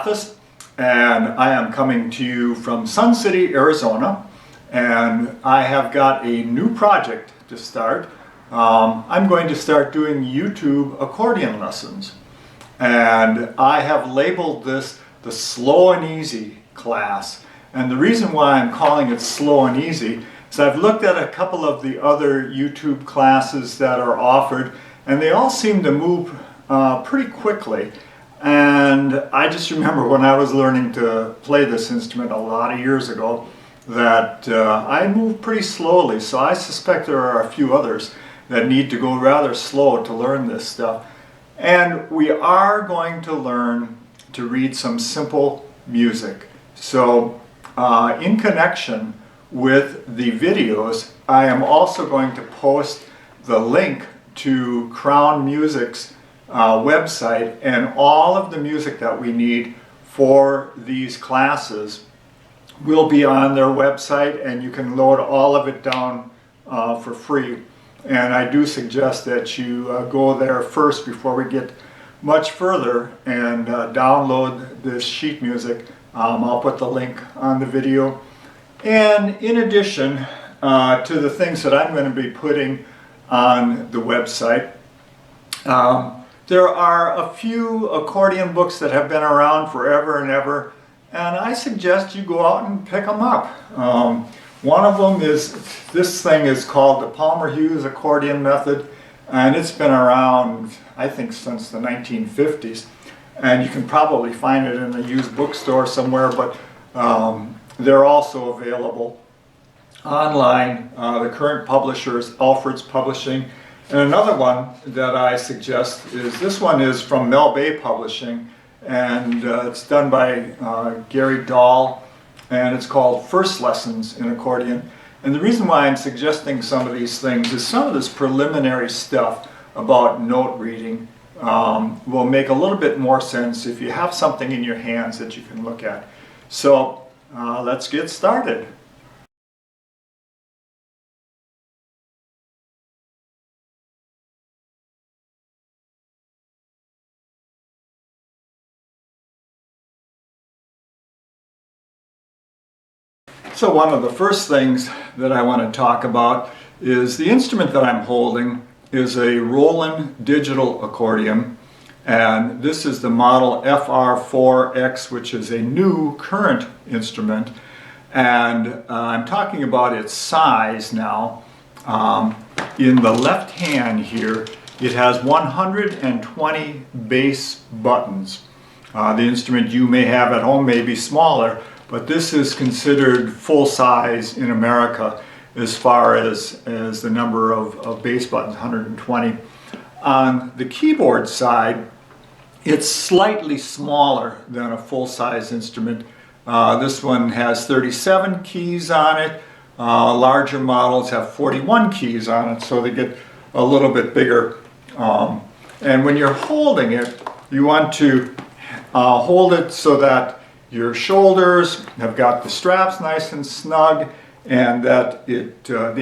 Mathis, and I am coming to you from Sun City, Arizona, and I have got a new project to start. I'm going to start doing YouTube accordion lessons, and I have labeled this the Slow and Easy class. And the reason why I'm calling it Slow and Easy is I've looked at a couple of the other YouTube classes that are offered, and they all seem to move pretty quickly. And I just remember when I was learning to play this instrument a lot of years ago that I moved pretty slowly, so I suspect there are a few others that need to go rather slow to learn this stuff. And we are going to learn to read some simple music. So in connection with the videos, I am also going to post the link to Crown Music's website, and all of the music that we need for these classes will be on their website, and you can load all of it down for free. And I do suggest that you go there first before we get much further and download this sheet music. I'll put the link on the video. And in addition to the things that I'm going to be putting on the website, there are a few accordion books that have been around forever and ever, and I suggest you go out and pick them up. One of them is, this thing is called the Palmer Hughes Accordion Method, and it's been around, I think, since the 1950s. And you can probably find it in a used bookstore somewhere, but they're also available online. The current publisher is Alfred's Publishing. And another one that I suggest is, this one is from Mel Bay Publishing, and it's done by Gary Dahl, and it's called First Lessons in Accordion. And the reason why I'm suggesting some of these things is some of this preliminary stuff about note reading will make a little bit more sense if you have something in your hands that you can look at. So let's get started. So one of the first things that I want to talk about is the instrument that I'm holding is a Roland digital accordion, and this is the model FR4x, which is a new current instrument, and I'm talking about its size now. In the left hand here, it has 120 bass buttons. The instrument you may have at home may be smaller, but this is considered full size in America as far as the number of bass buttons, 120. On the keyboard side, it's slightly smaller than a full size instrument. This one has 37 keys on it. Larger models have 41 keys on it, so they get a little bit bigger. And when you're holding it, you want to hold it so that your shoulders have got the straps nice and snug, and that the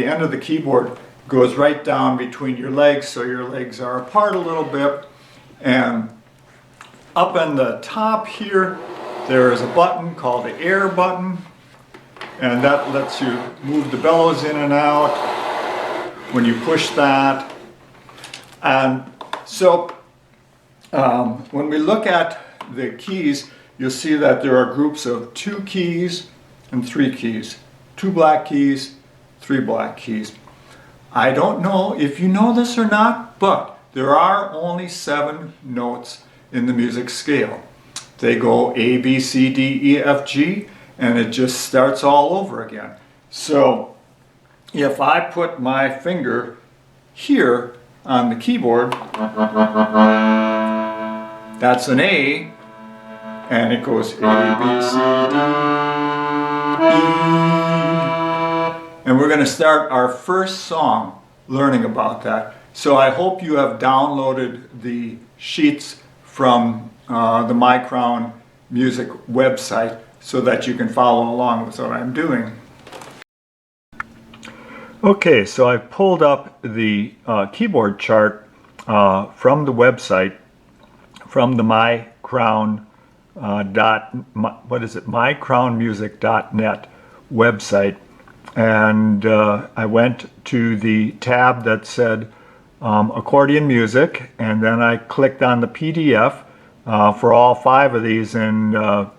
end of the keyboard goes right down between your legs, so your legs are apart a little bit. And up on the top here, there is a button called the air button, and that lets you move the bellows in and out when you push that. And so when we look at the keys, you'll see that there are groups of 2 keys and 3 keys. 2 black keys, 3 black keys. I don't know if you know this or not, but there are only 7 notes in the music scale. They go A, B, C, D, E, F, G, and it just starts all over again. So if I put my finger here on the keyboard, that's an A, and it goes A, B, C, D, E. And we're going to start our first song learning about that. So I hope you have downloaded the sheets from the My Crown Music website so that you can follow along with what I'm doing. Okay, so I've pulled up the keyboard chart from the website, from the My Crown mycrownmusic.net website, and I went to the tab that said accordion music, and then I clicked on the PDF for all 5 of these, and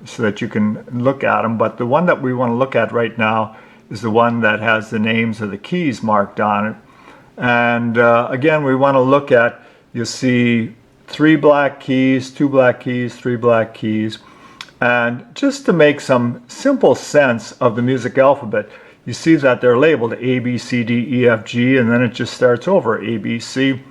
so that you can look at them. But the one that we want to look at right now is the one that has the names of the keys marked on it. And again, we want to look at, you'll see 3 black keys, 2 black keys, 3 black keys. And just to make some simple sense of the music alphabet, you see that they're labeled A, B, C, D, E, F, G, and then it just starts over A, B, C.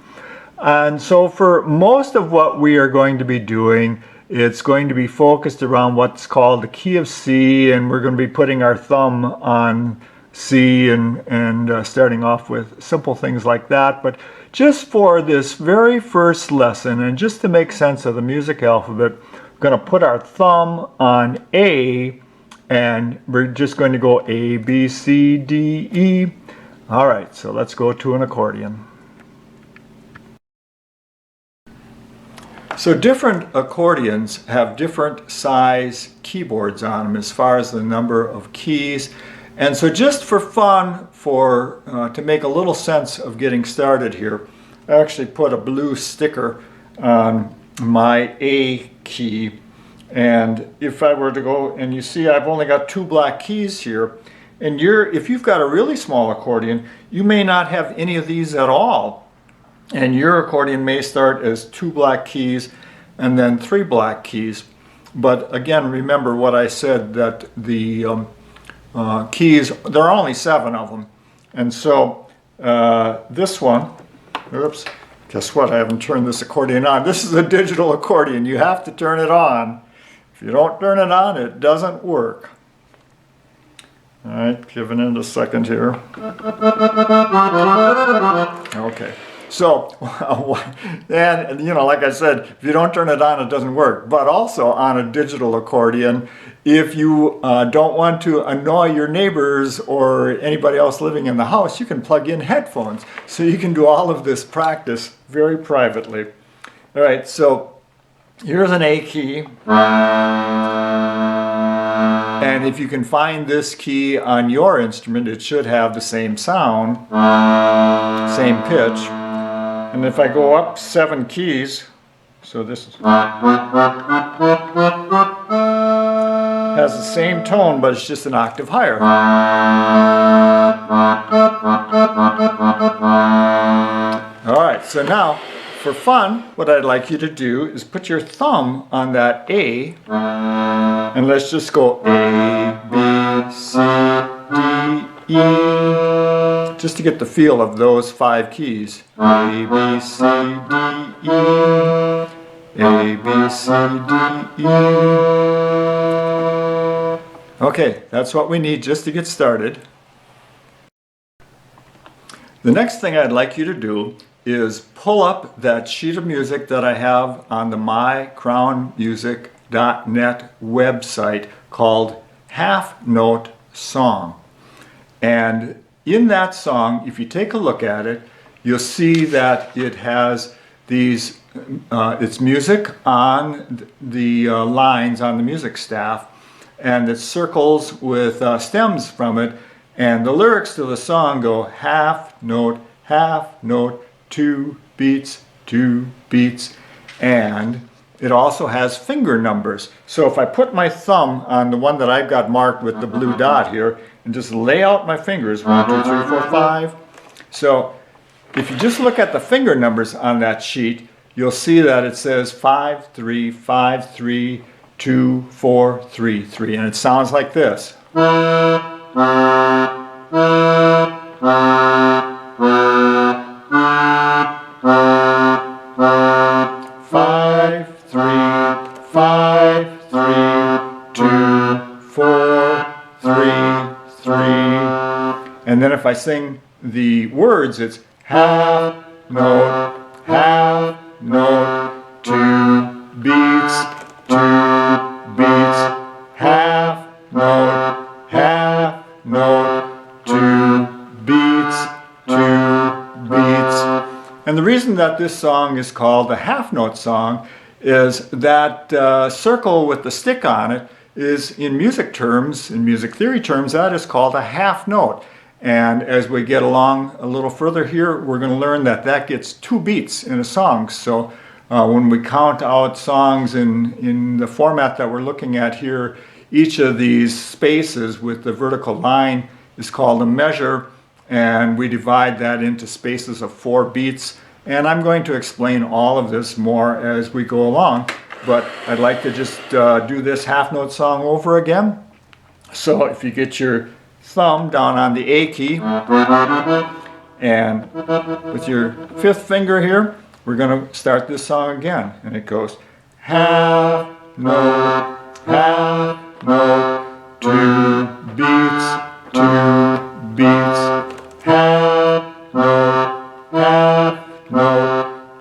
And so for most of what we are going to be doing, it's going to be focused around what's called the key of C, and we're going to be putting our thumb on C and starting off with simple things like that. But just for this very first lesson, and just to make sense of the music alphabet, we're going to put our thumb on A, and we're just going to go A, B, C, D, E. All right, so let's go to an accordion. So different accordions have different size keyboards on them as far as the number of keys. And so just for fun, to make a little sense of getting started here, I actually put a blue sticker on my A key. And if I were to go, and you see I've only got 2 black keys here, and if you've got a really small accordion, you may not have any of these at all. And your accordion may start as 2 black keys and then 3 black keys. But again, remember what I said, that the keys, there are only 7 of them. And so this one, oops, guess what? I haven't turned this accordion on. This is a digital accordion. You have to turn it on. If you don't turn it on, it doesn't work. All right, giving it a second here. Okay. So, and you know, like I said, if you don't turn it on, it doesn't work. But also on a digital accordion, if you don't want to annoy your neighbors or anybody else living in the house, you can plug in headphones. So you can do all of this practice very privately. All right, so here's an A key. And if you can find this key on your instrument, it should have the same sound, same pitch. And if I go up 7 keys, so this has the same tone, but it's just an octave higher. All right, so now for fun, what I'd like you to do is put your thumb on that A, and let's just go A, B, C, D, E, just to get the feel of those 5 keys. A, B, C, D, E, A, B, C, D, E. Okay, that's what we need just to get started. The next thing I'd like you to do is pull up that sheet of music that I have on the mycrownmusic.net website called Half Note Song. And in that song, if you take a look at it, you'll see that it has these, it's music on the lines on the music staff, and it circles with stems from it, and the lyrics to the song go half note, 2 beats, 2 beats, and it also has finger numbers. So if I put my thumb on the one that I've got marked with the blue dot here and just lay out my fingers, 1, 2, 3, 4, 5. So if you just look at the finger numbers on that sheet, you'll see that it says 5, 3, 5, 3, 2, 4, 3, 3, and it sounds like this. 5, 3, 5, 3, 2, 4, 3, 3. And then if I sing the words, it's half note, 2 beats, 2 beats, half note, 2 beats, 2 beats. And the reason that this song is called the half note song is that circle with the stick on it is, in music terms, in music theory terms, that is called a half note. And as we get along a little further here, we're going to learn that that gets 2 beats in a song. So when we count out songs in the format that we're looking at here, each of these spaces with the vertical line is called a measure, and we divide that into spaces of 4 beats. And I'm going to explain all of this more as we go along, but I'd like to just do this half note song over again. So if you get your thumb down on the A key, and with your 5th finger here, we're going to start this song again. And it goes half note, 2 beats, 2 beats, half note,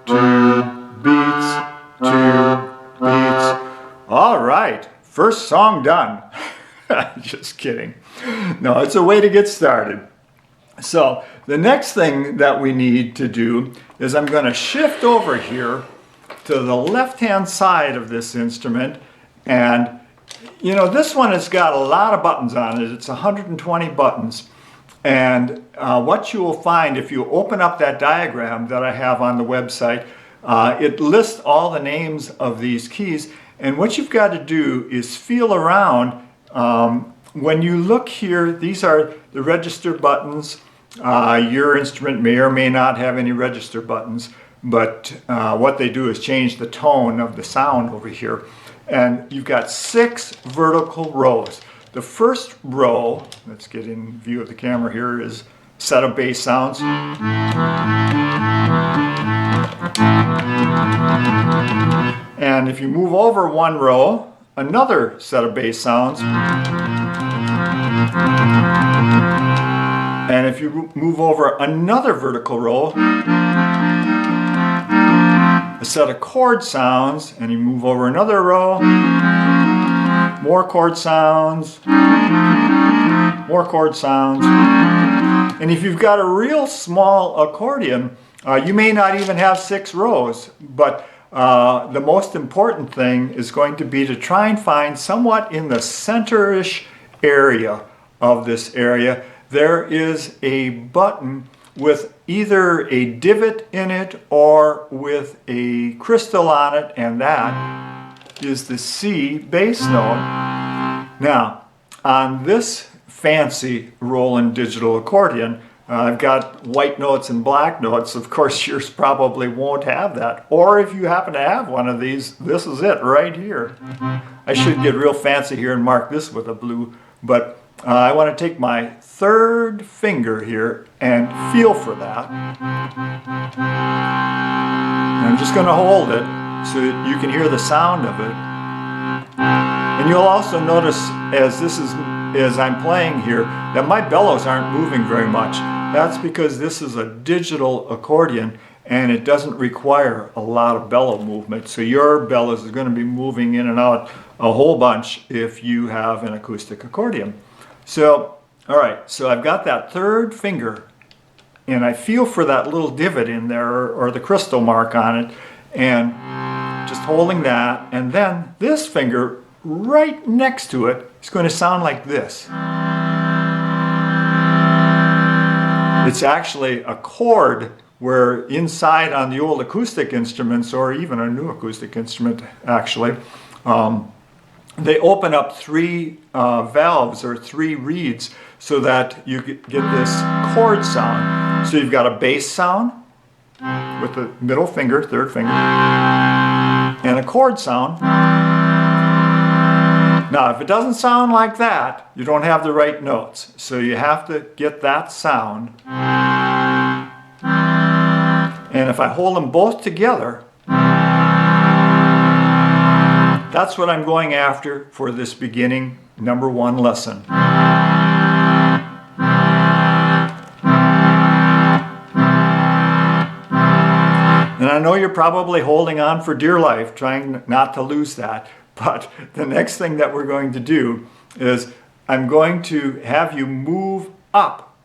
2 beats, 2 beats. All right, first song done. Just kidding. No, it's a way to get started. So the next thing that we need to do is I'm going to shift over here to the left-hand side of this instrument, and you know, this one has got a lot of buttons on it. It's 120 buttons. And what you will find if you open up that diagram that I have on the website, it lists all the names of these keys. And what you've got to do is feel around. When you look here, these are the register buttons. Your instrument may or may not have any register buttons, but what they do is change the tone of the sound over here. And you've got 6 vertical rows. The first row, let's get in view of the camera here, is set of bass sounds. And if you move over 1 row, another set of bass sounds. And if you move over another vertical row, a set of chord sounds, and you move over another row, more chord sounds, more chord sounds. And if you've got a real small accordion, you may not even have 6 rows, but the most important thing is going to be to try and find somewhat in the center-ish area of this area, there is a button with either a divot in it or with a crystal on it, and that is the C bass note. Now, on this fancy Roland digital accordion, I've got white notes and black notes. Of course, yours probably won't have that. Or if you happen to have one of these, this is it right here. I should get real fancy here and mark this with a blue, but I want to take my 3rd finger here and feel for that. I'm just going to hold it so that you can hear the sound of it. And you'll also notice as I'm playing here that my bellows aren't moving very much. That's because this is a digital accordion and it doesn't require a lot of bellow movement. So your bellows is going to be moving in and out a whole bunch if you have an acoustic accordion. So, all right, so I've got that 3rd finger and I feel for that little divot in there or the crystal mark on it, and just holding that, and then this finger right next to it is going to sound like this. It's actually a chord where inside on the old acoustic instruments, or even a new acoustic instrument actually, they open up 3 valves or 3 reeds so that you get this chord sound. So you've got a bass sound with the middle finger, 3rd finger, and a chord sound. Now, if it doesn't sound like that, you don't have the right notes. So you have to get that sound. And if I hold them both together, that's what I'm going after for this beginning number 1 lesson. And I know you're probably holding on for dear life, trying not to lose that. But the next thing that we're going to do is I'm going to have you move up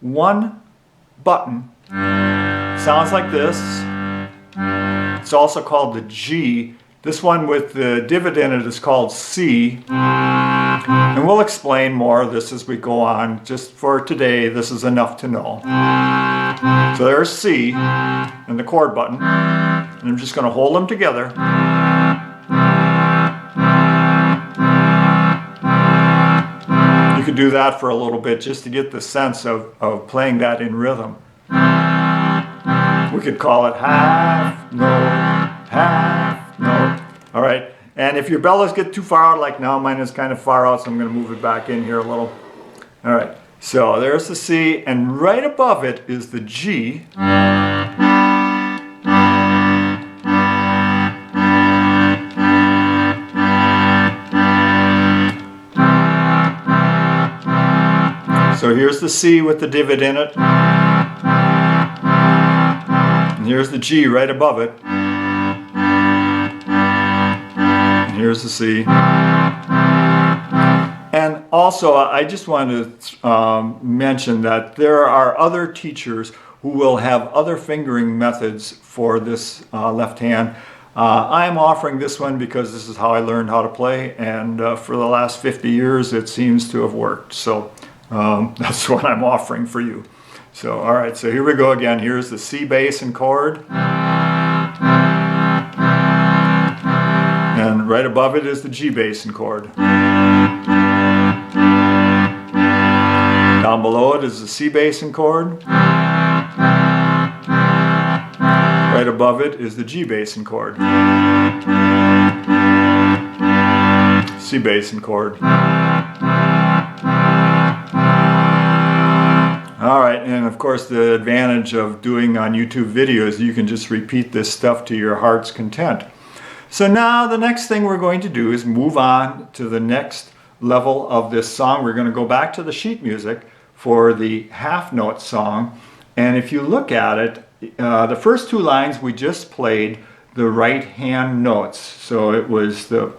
1 button. Sounds like this. It's also called the G This one with the divot in it is called C. And we'll explain more of this as we go on. Just for today, this is enough to know. So there's C and the chord button. And I'm just going to hold them together. You could do that for a little bit just to get the sense of playing that in rhythm. We could call it half note, half note. All right. And if your bellows get too far out, like now, mine is kind of far out, so I'm going to move it back in here a little. All right. So there's the C, and right above it is the G. So here's the C with the divot in it. And here's the G right above it. And here's the C. And also, I just wanted to mention that there are other teachers who will have other fingering methods for this left hand. I am offering this one because this is how I learned how to play, and for the last 50 years it seems to have worked. So that's what I'm offering for you. So, all right, so here we go again. Here's the C bass and chord. And right above it is the G bass and chord. Down below it is the C bass and chord. Right above it is the G bass and chord. C bass and chord. Alright, and of course the advantage of doing on YouTube videos, you can just repeat this stuff to your heart's content. So now the next thing we're going to do is move on to the next level of this song. We're going to go back to the sheet music for the half note song. And if you look at it, the first two lines we just played the right hand notes. So it was the,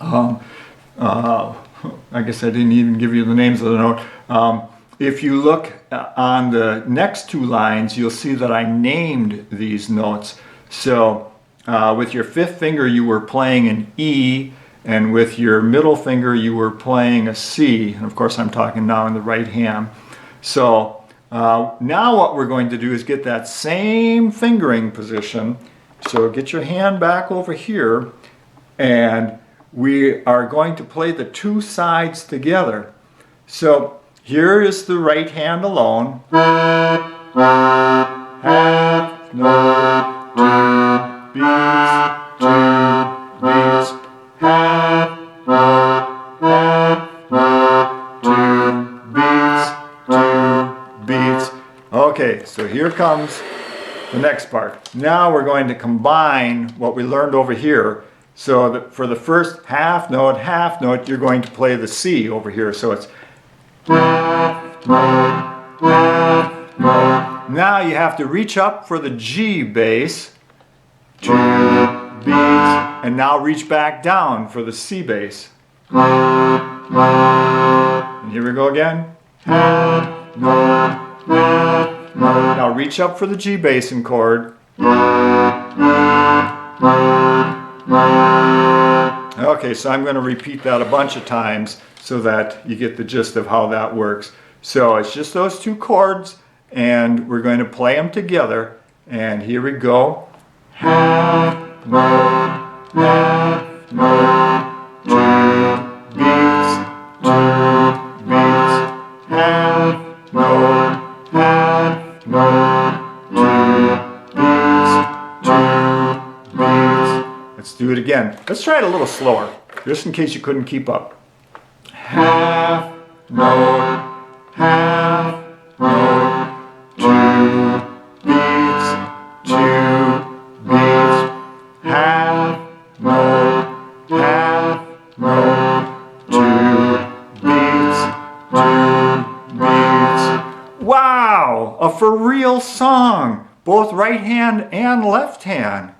I guess I didn't even give you the names of the note. If you look on the next two lines, you'll see that I named these notes. So with your fifth finger you were playing an E, and with your middle finger you were playing a C. And of course I'm talking now in the right hand. So now what we're going to do is get that same fingering position. So get your hand back over here, and we are going to play the two sides together. So here is the right hand alone. Half note, two beats, half note, two beats. Okay, so here comes the next part. Now we're going to combine what we learned over here. So that for the first half note, you're going to play the C over here. So it's half note, half note. Now you have to reach up for the G bass, two beats, and now reach back down for the C bass. And here we go again. Half note, half note. Now reach up for the G bass and chord. Okay, so I'm going to repeat that a bunch of times so that you get the gist of how that works. So it's just those two chords, and we're going to play them together. And here we go. Half note, half note, two beats, half note, half note, two beats. Let's do it again. Let's try it a little slower, just in case you couldn't keep up. Half note, half note, two beats, half note, two beats. Wow, a for real song, both right hand and left hand.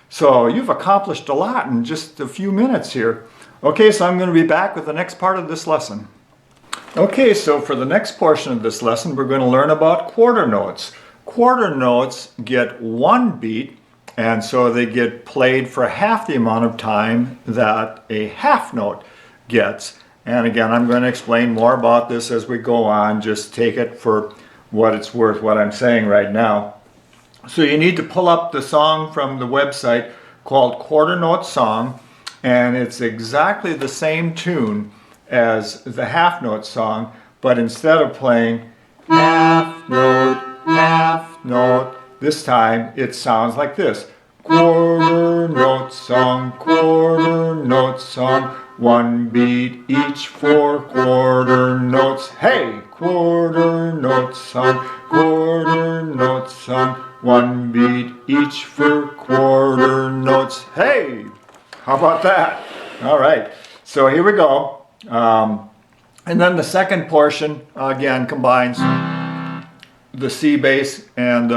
So you've accomplished a lot in just a few minutes here. Okay, so I'm going to be back with the next part of this lesson. Okay, so for the next portion of this lesson, we're going to learn about quarter notes. Quarter notes get one beat, and so they get played for half the amount of time that a half note gets. And again, I'm going to explain more about this as we go on. Just take it for what it's worth, what I'm saying right now. So you need to pull up the song from the website called Quarter Note Song, and it's exactly the same tune as the half note song, but instead of playing half note, this time it sounds like this. Quarter note song, one beat each, 4 quarter notes. Hey, quarter note song, one beat each for quarter notes. Hey, how about that? All right, so here we go. And then the second portion again combines the C bass and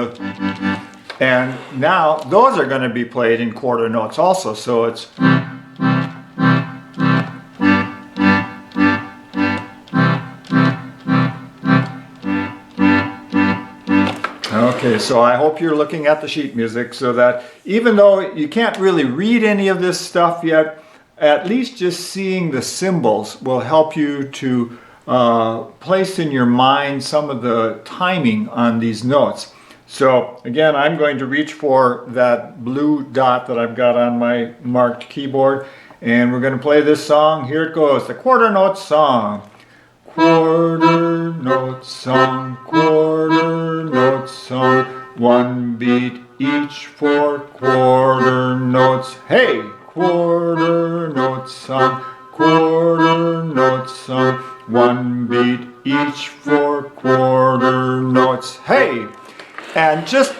now those are going to be played in quarter notes also. So it's okay, so I hope you're looking at the sheet music so that even though you can't really read any of this stuff yet, at least just seeing the symbols will help you to place in your mind some of the timing on these notes. So again, I'm going to reach for that blue dot that I've got on my marked keyboard, and we're going to play this song. Here it goes, the quarter note song. Quarter note song, one beat each, 4 quarter notes. Hey, quarter note song, one beat each, 4 quarter notes. Hey, and just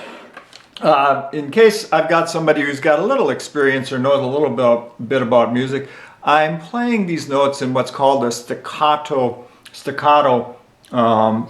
in case I've got somebody who's got a little experience or knows a little bit about music, I'm playing these notes in what's called a staccato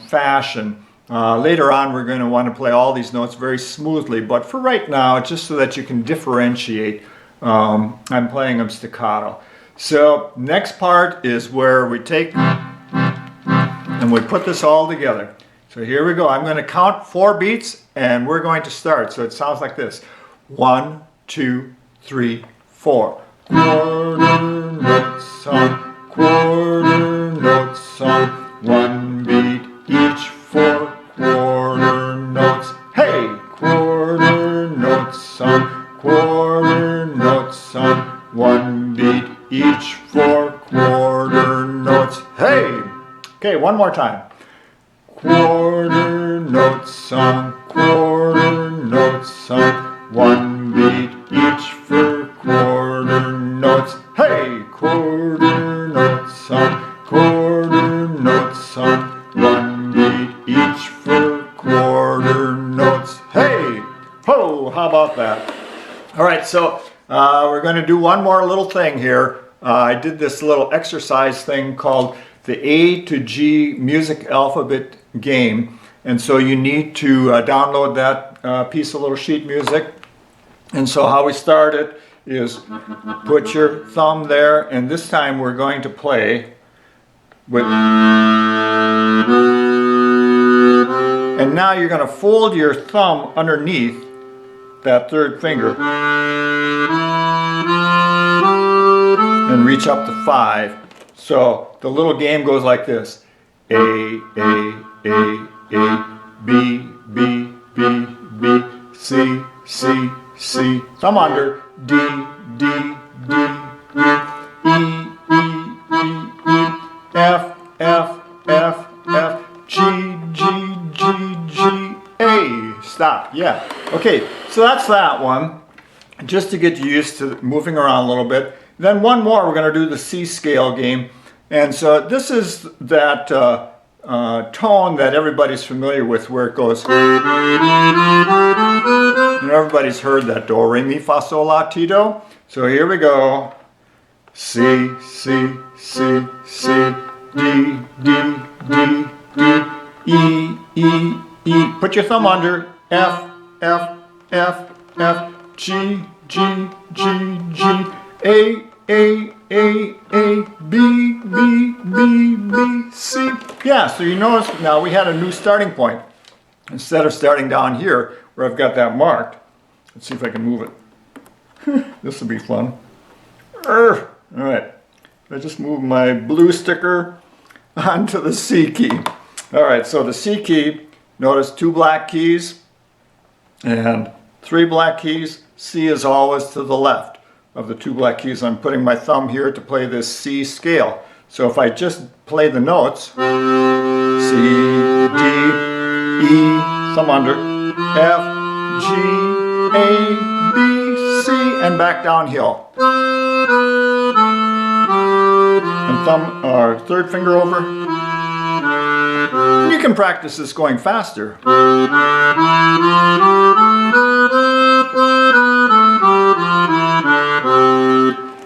fashion. Later on we're going to want to play all these notes very smoothly, but for right now, just so that you can differentiate, I'm playing them staccato. So next part is where we take and we put this all together. So here we go. I'm going to count 4 beats and we're going to start. So it sounds like this. 1, 2, 3, 4. Quarter note song, one beat each, 4 quarter notes. Hey, quarter note song, one beat each, 4 quarter notes. Hey, okay, one more time. Quarter note song, one beat each for quarter notes. Hey, quarter note song, one beat each for quarter notes. Hey, ho, how about that? All right, so we're going to do one more little thing here. I did this little exercise thing called the A to G music alphabet game, and so you need to download that piece of little sheet music. And so how we start it is put your thumb there, and this time we're going to play with, and now you're going to fold your thumb underneath that third finger and reach up to 5. So the little game goes like this. A, B, B, B, B, C, C, C, thumb under, D, D, D, D, E, E, E, E, F, F, F, F, G, G, G, G, A. Stop, yeah. Okay, so that's that one, just to get you used to moving around a little bit. Then one more, we're going to do the C scale game. And so this is that tone that everybody's familiar with, where it goes, and everybody's heard that do, re, mi, fa, sol, la, ti, do. So here we go. C, C, C, C, D, D, D, D, E, E, E. Put your thumb under. F, F, F, F, G, G, G, G, A, A, B, B, B, B, C. Yeah, so you notice now we had a new starting point. Instead of starting down here where I've got that marked, Let's see if I can move it. This will be fun. All right, I just moved my blue sticker onto the C key. All right, so the C key, notice 2 black keys and 3 black keys. C is always to the left of the 2 black keys. I'm putting my thumb here to play this C scale. So if I just play the notes, C, D, E, thumb under, F, G, A, B, C, and back downhill. And thumb or 3rd finger over. And you can practice this going faster.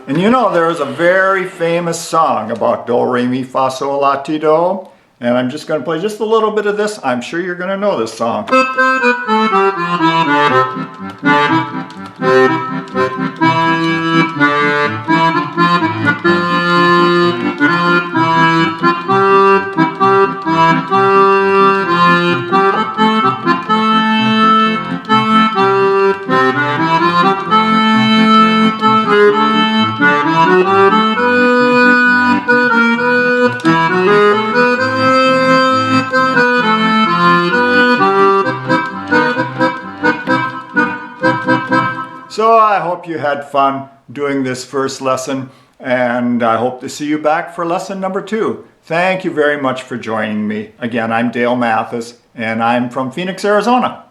And you know, there is a very famous song about do, re, mi, fa, sol, la, ti, do. And I'm just going to play just a little bit of this. I'm sure you're going to know this song. So I hope you had fun doing this first lesson, and I hope to see you back for lesson number 2. Thank you very much for joining me. Again, I'm Dale Mathis, and I'm from Phoenix, Arizona.